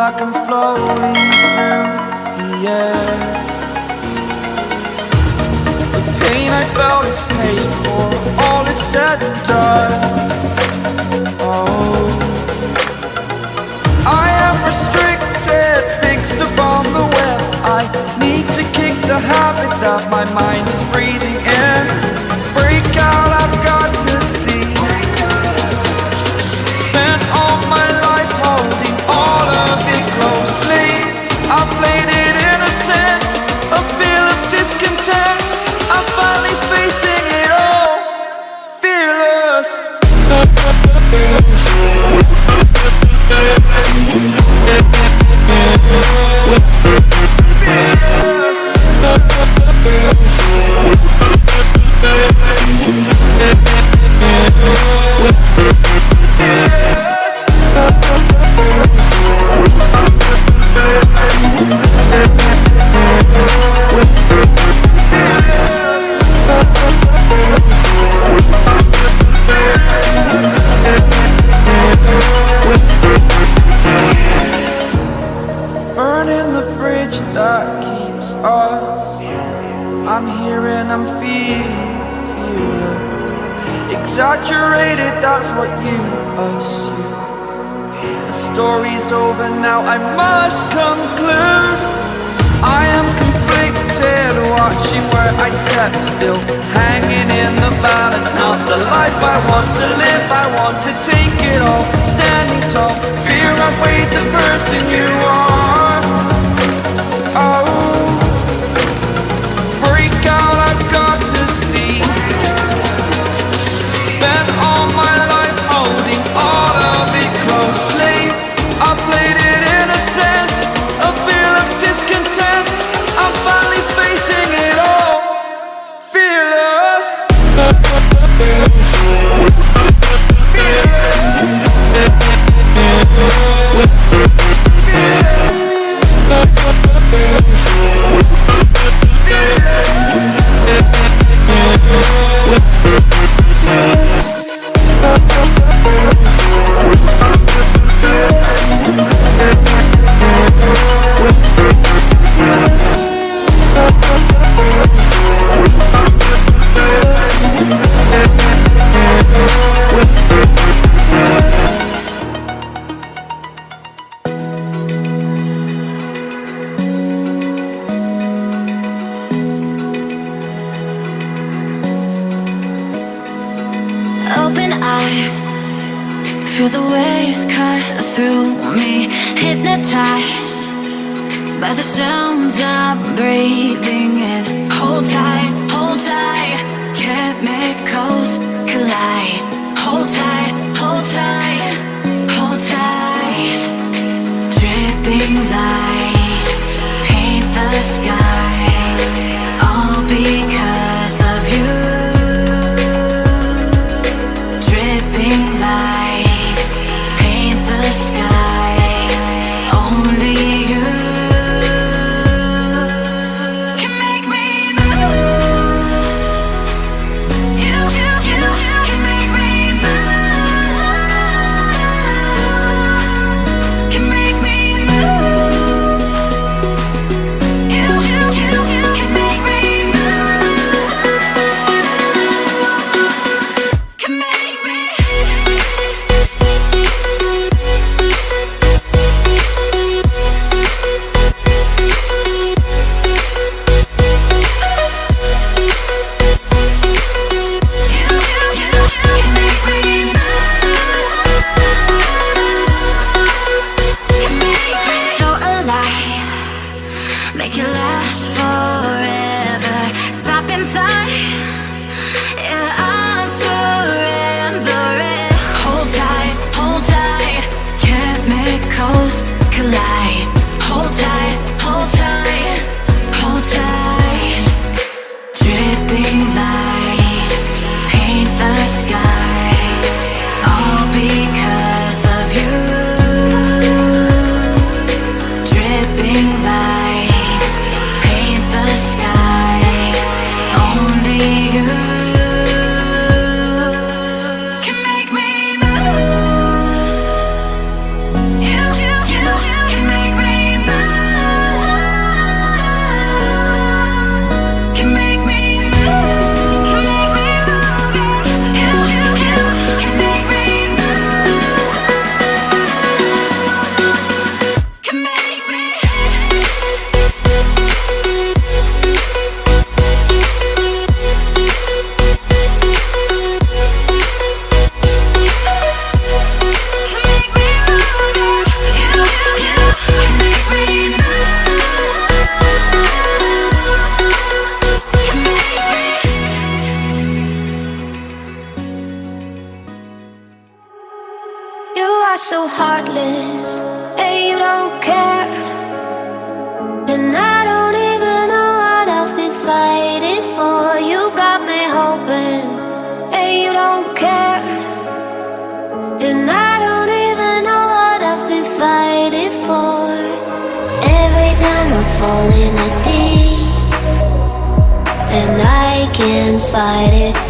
like I'm floating through the air. The pain I felt is paid for, all is said and done. Oh, I am restricted, fixed upon the web. I need to kick the habit that my mind is breathing in. Break out, I've got to see. Spent all my life holding all of it closely. I played it innocent, a feel of discontent. I'm finally facing it all, fearless. Burning the bridge that keeps us. I'm here and I'm feeling fearless. Exaggerated, that's what you assume. The story's over now, I must conclude. I am conflicted, watching where I step still, hanging in the balance. Not the life I want to live, I want to take it all. Standing tall, fear outweighed the person you are. Oh, break out, I've got to see. Spent all my life holding all of it closely. I played it innocent, a feel of discontent. I'm finally facing it all, fearless. Open eye, feel the waves cut through me. Hypnotized by the sounds I'm breathing in. Hold tight, chemicals collide. Hold tight, hold tight, hold tight. Dripping lights paint the skies, all because of you. Dripping lights paint the skies, only you can make me move. You are so heartless, and you don't care. And I don't even know what I've been fighting for. You got me hoping, and you don't care. And I don't even know what I've been fighting for. Every time I fall in the deep, and I can't fight it.